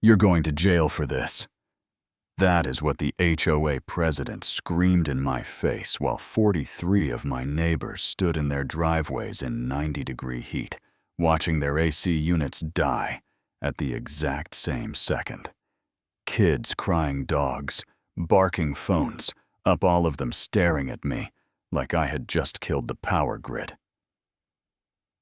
You're going to jail for this." That is what the HOA president screamed in my face while 43 of my neighbors stood in their driveways in 90-degree heat, watching their AC units die at the exact same second. Kids crying dogs, barking phones, up all of them staring at me like I had just killed the power grid.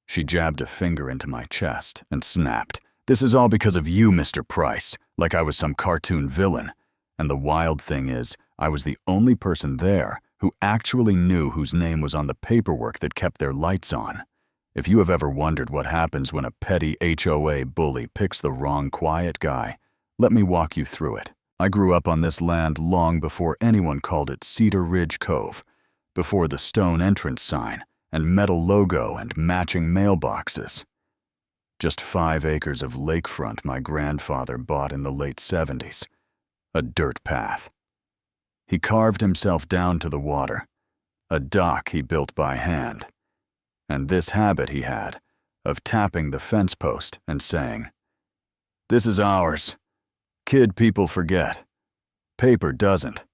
She jabbed a finger into my chest and snapped, "This is all because of you, Mr. Price," like I was some cartoon villain. And the wild thing is, I was the only person there who actually knew whose name was on the paperwork that kept their lights on. If you have ever wondered what happens when a petty HOA bully picks the wrong quiet guy, let me walk you through it. I grew up on this land long before anyone called it Cedar Ridge Cove, before the stone entrance sign and metal logo and matching mailboxes. Just 5 acres of lakefront my grandfather bought in the late 70s. A dirt path. He carved himself down to the water, a dock he built by hand, and this habit he had of tapping the fence post and saying, "This is ours. Kid people forget. Paper doesn't."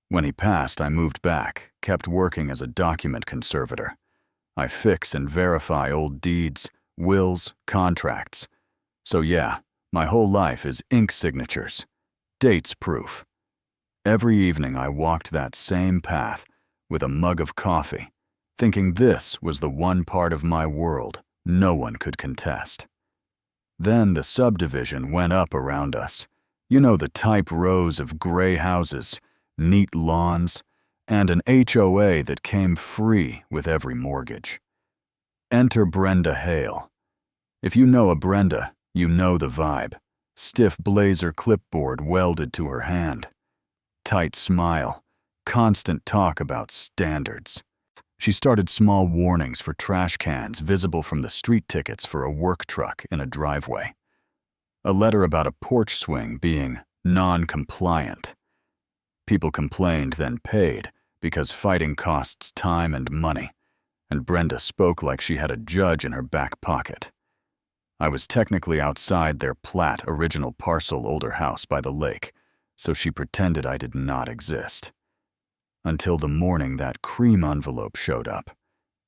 When he passed, I moved back, kept working as a document conservator. I fix and verify old deeds, wills, contracts. So yeah, my whole life is ink signatures. Dates proof. Every evening I walked that same path with a mug of coffee, thinking this was the one part of my world no one could contest. Then the subdivision went up around us. You know, the type rows of gray houses, neat lawns, and an HOA that came free with every mortgage. Enter Brenda Hale. If you know a Brenda, you know the vibe. Stiff blazer clipboard welded to her hand. Tight smile, constant talk about standards. She started small warnings for trash cans visible from the street tickets for a work truck in a driveway. A letter about a porch swing being non-compliant. People complained, then paid, because fighting costs time and money, and Brenda spoke like she had a judge in her back pocket. I was technically outside their Platt original parcel older house by the lake, so she pretended I did not exist. Until the morning that cream envelope showed up.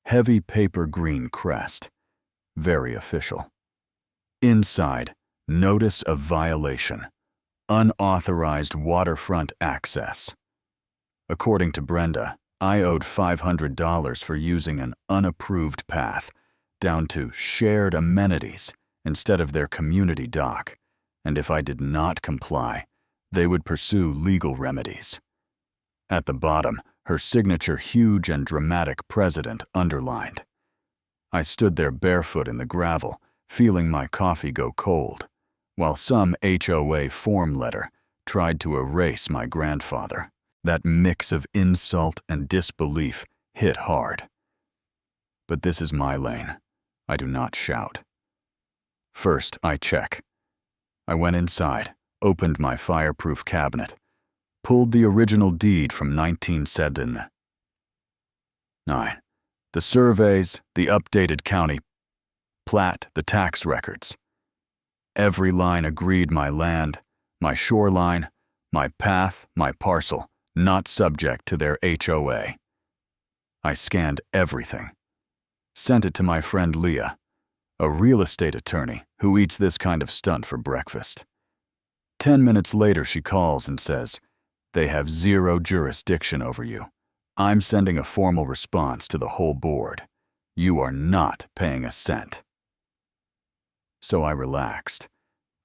Heavy paper green crest. Very official. Inside, notice of violation. Unauthorized waterfront access. According to Brenda, I owed $500 for using an unapproved path, down to shared amenities instead of their community dock, and if I did not comply, they would pursue legal remedies. At the bottom, her signature huge and dramatic president underlined. I stood there barefoot in the gravel, feeling my coffee go cold, while some HOA form letter tried to erase my grandfather. That mix of insult and disbelief hit hard. But this is my lane. I do not shout. First, I check. I went inside, opened my fireproof cabinet, pulled the original deed from 1979. The surveys, the updated county plat, the tax records. Every line agreed my land, my shoreline, my path, my parcel, not subject to their HOA. I scanned everything. Sent it to my friend Leah, a real estate attorney who eats this kind of stunt for breakfast. 10 minutes later, she calls and says, "They have zero jurisdiction over you. I'm sending a formal response to the whole board. You are not paying a cent." So I relaxed.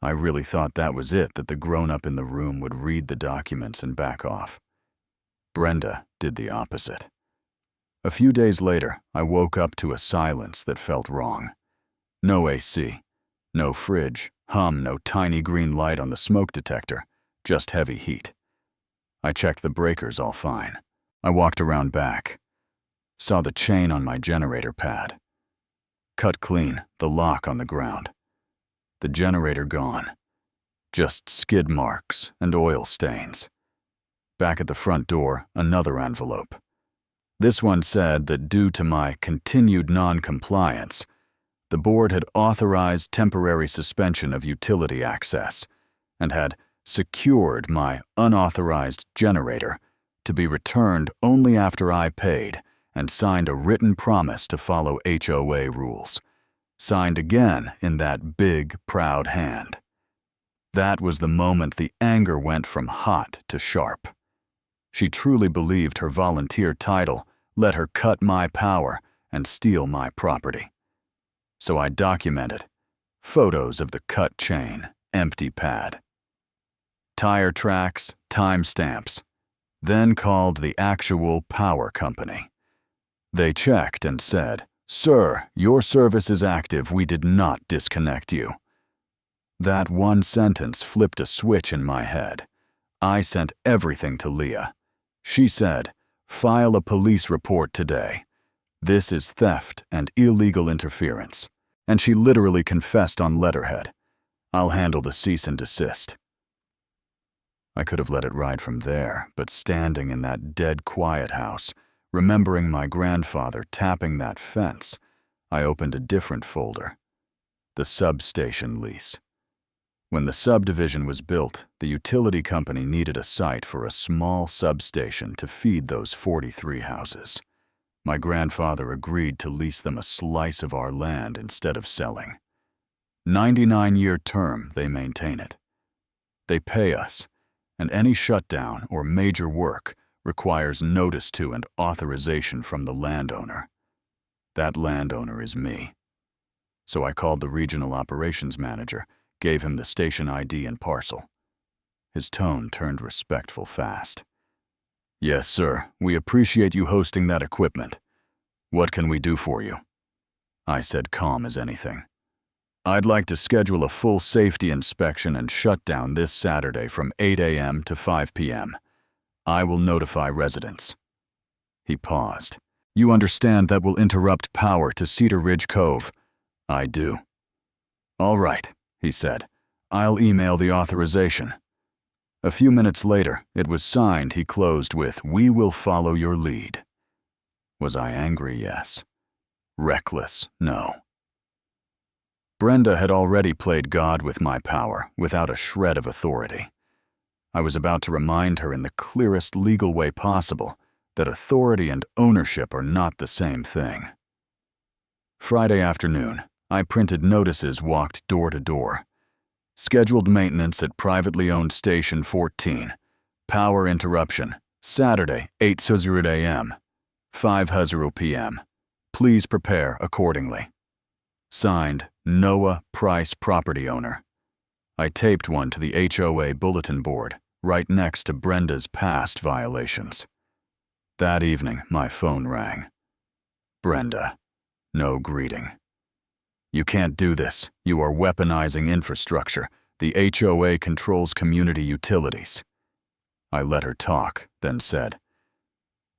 I really thought that was it, that the grown-up in the room would read the documents and back off. Brenda did the opposite. A few days later, I woke up to a silence that felt wrong. No AC, no fridge, no tiny green light on the smoke detector, just heavy heat. I checked the breakers, all fine. I walked around back. Saw the chain on my generator pad. Cut clean, the lock on the ground. The generator gone. Just skid marks and oil stains. Back at the front door, another envelope. This one said that due to my continued non-compliance, The board had authorized temporary suspension of utility access and had secured my unauthorized generator to be returned only after I paid and signed a written promise to follow HOA rules, signed again in that big, proud hand. That was the moment the anger went from hot to sharp. She truly believed her volunteer title let her cut my power and steal my property. So I documented photos of the cut chain, empty pad, tire tracks, timestamps, then called the actual power company. They checked and said, "Sir, your service is active. We did not disconnect you." That one sentence flipped a switch in my head. I sent everything to Leah. She said, "File a police report today. This is theft and illegal interference." And she literally confessed on letterhead. "I'll handle the cease and desist." I could have let it ride from there, but standing in that dead quiet house, remembering my grandfather tapping that fence, I opened a different folder. The substation lease. When the subdivision was built, the utility company needed a site for a small substation to feed those 43 houses. My grandfather agreed to lease them a slice of our land instead of selling. 99-year term, they maintain it. They pay us, and any shutdown or major work requires notice to and authorization from the landowner. That landowner is me. So I called the regional operations manager, gave him the station ID and parcel. His tone turned respectful fast. "Yes, sir, we appreciate you hosting that equipment. What can we do for you?" I said, calm as anything. "I'd like to schedule a full safety inspection and shutdown this Saturday from 8 a.m. to 5 p.m. I will notify residents." He paused. "You understand that will interrupt power to Cedar Ridge Cove?" "I do." "All right," he said. "I'll email the authorization." A few minutes later, it was signed. He closed with, "We will follow your lead." Was I angry? Yes. Reckless? No. Brenda had already played God with my power, without a shred of authority. I was about to remind her in the clearest legal way possible that authority and ownership are not the same thing. Friday afternoon, I printed notices, walked door to door. Scheduled maintenance at privately owned Station 14. Power interruption. Saturday, 8:00 a.m. 5:00 p.m. Please prepare accordingly. Signed, Noah Price, property owner. I taped one to the HOA bulletin board, right next to Brenda's past violations. That evening, my phone rang. "Brenda." No greeting. "You can't do this. You are weaponizing infrastructure. The HOA controls community utilities." I let her talk, then said,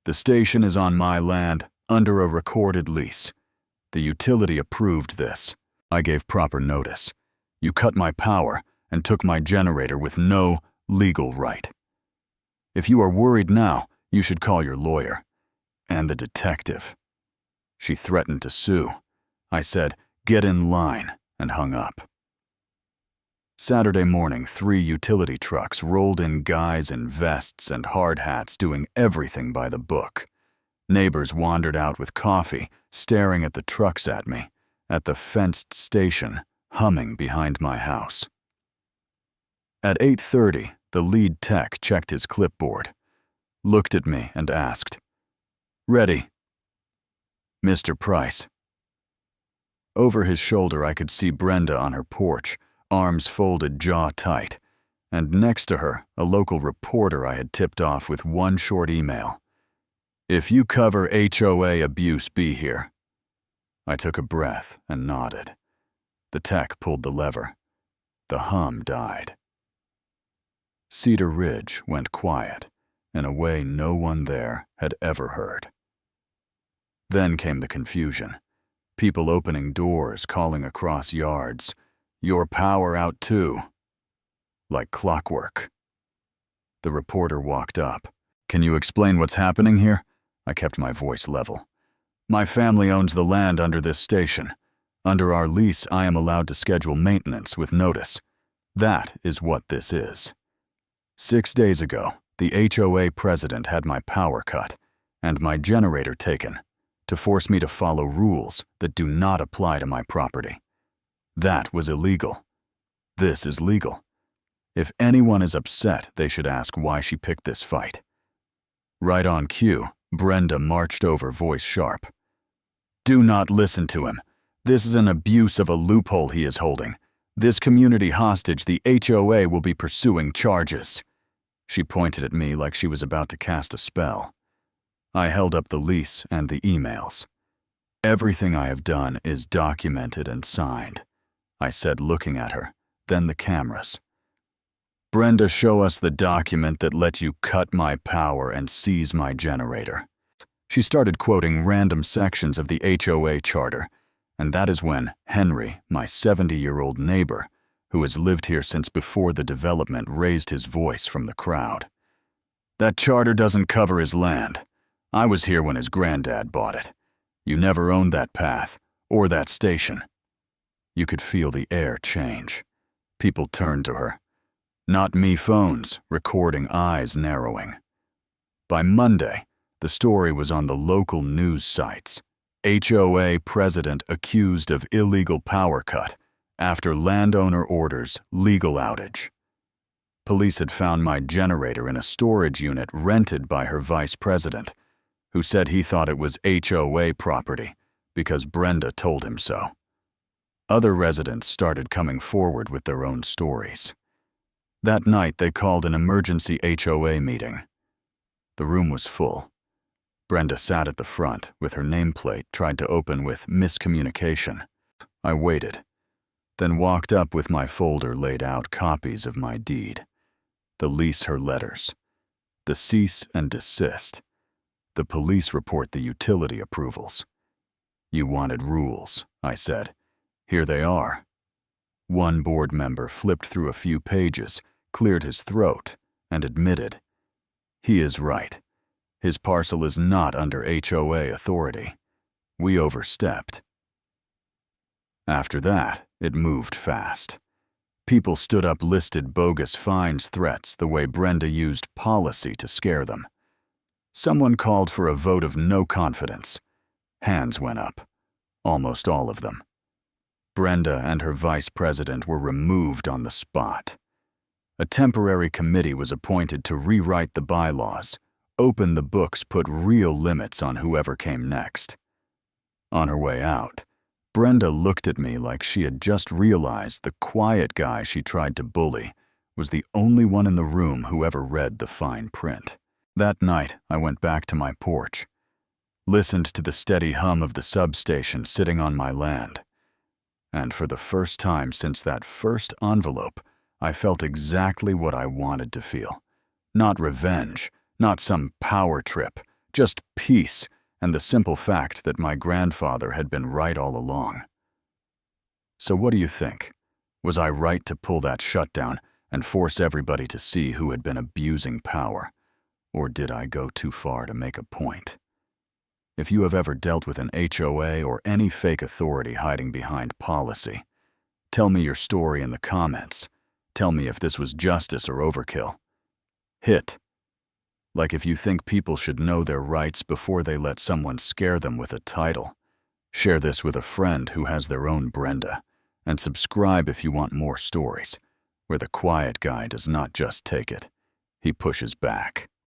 "The station is on my land, under a recorded lease. The utility approved this. I gave proper notice. You cut my power and took my generator with no legal right. If you are worried now, you should call your lawyer. And the detective." She threatened to sue. I said, "Get in line," and hung up. Saturday morning, 3 utility trucks rolled in, guys in vests and hard hats doing everything by the book. Neighbors wandered out with coffee, staring at the trucks at me, at the fenced station, humming behind my house. At 8:30, the lead tech checked his clipboard, looked at me and asked, "Ready?" "Mr. Price." Over his shoulder, I could see Brenda on her porch, arms folded, jaw tight, and next to her, a local reporter I had tipped off with one short email. "If you cover HOA abuse, be here." I took a breath and nodded. The tech pulled the lever. The hum died. Cedar Ridge went quiet, in a way no one there had ever heard. Then came the confusion. People opening doors, calling across yards, "Your power out too." Like clockwork. The reporter walked up. "Can you explain what's happening here?" I kept my voice level. "My family owns the land under this station. Under our lease, I am allowed to schedule maintenance with notice. That is what this is. 6 days ago, the HOA president had my power cut and my generator taken to force me to follow rules that do not apply to my property. That was illegal. This is legal. If anyone is upset, they should ask why she picked this fight. Right on cue, Brenda marched over, voice sharp. Do not listen to him. This is an abuse of a loophole he is holding. This community hostage, the HOA will be pursuing charges. She pointed at me like she was about to cast a spell. I held up the lease and the emails. Everything I have done is documented and signed, I said, looking at her, then the cameras. Brenda, show us the document that let you cut my power and seize my generator. She started quoting random sections of the HOA charter, and that is when Henry, my 70-year-old neighbor, who has lived here since before the development, raised his voice from the crowd. That charter doesn't cover his land. I was here when his granddad bought it. You never owned that path or that station. You could feel the air change. People turned to her. Not me phones, recording, eyes narrowing. By Monday, the story was on the local news sites. HOA president accused of illegal power cut after landowner orders legal outage. Police had found my generator in a storage unit rented by her vice president, who said he thought it was HOA property because Brenda told him so. Other residents started coming forward with their own stories. That night, they called an emergency HOA meeting. The room was full. Brenda sat at the front with her nameplate tried to open with miscommunication. I waited, then walked up with my folder laid out copies of my deed, the lease, her letters, the cease and desist, the police report, the utility approvals. You wanted rules, I said. Here they are. One board member flipped through a few pages, cleared his throat, and admitted. He is right. His parcel is not under HOA authority. We overstepped. After that, it moved fast. People stood up, listed bogus fines, threats, the way Brenda used policy to scare them. Someone called for a vote of no confidence. Hands went up. Almost all of them. Brenda and her vice president were removed on the spot. A temporary committee was appointed to rewrite the bylaws, open the books, put real limits on whoever came next. On her way out, Brenda looked at me like she had just realized the quiet guy she tried to bully was the only one in the room who ever read the fine print. That night, I went back to my porch, listened to the steady hum of the substation sitting on my land, and for the first time since that first envelope, I felt exactly what I wanted to feel. Not revenge, not some power trip, just peace and the simple fact that my grandfather had been right all along. So what do you think? Was I right to pull that shutdown and force everybody to see who had been abusing power? Or did I go too far to make a point? If you have ever dealt with an HOA or any fake authority hiding behind policy, tell me your story in the comments. Tell me if this was justice or overkill. Hit. Like if you think people should know their rights before they let someone scare them with a title. Share this with a friend who has their own Brenda, and subscribe if you want more stories, where the quiet guy does not just take it, he pushes back.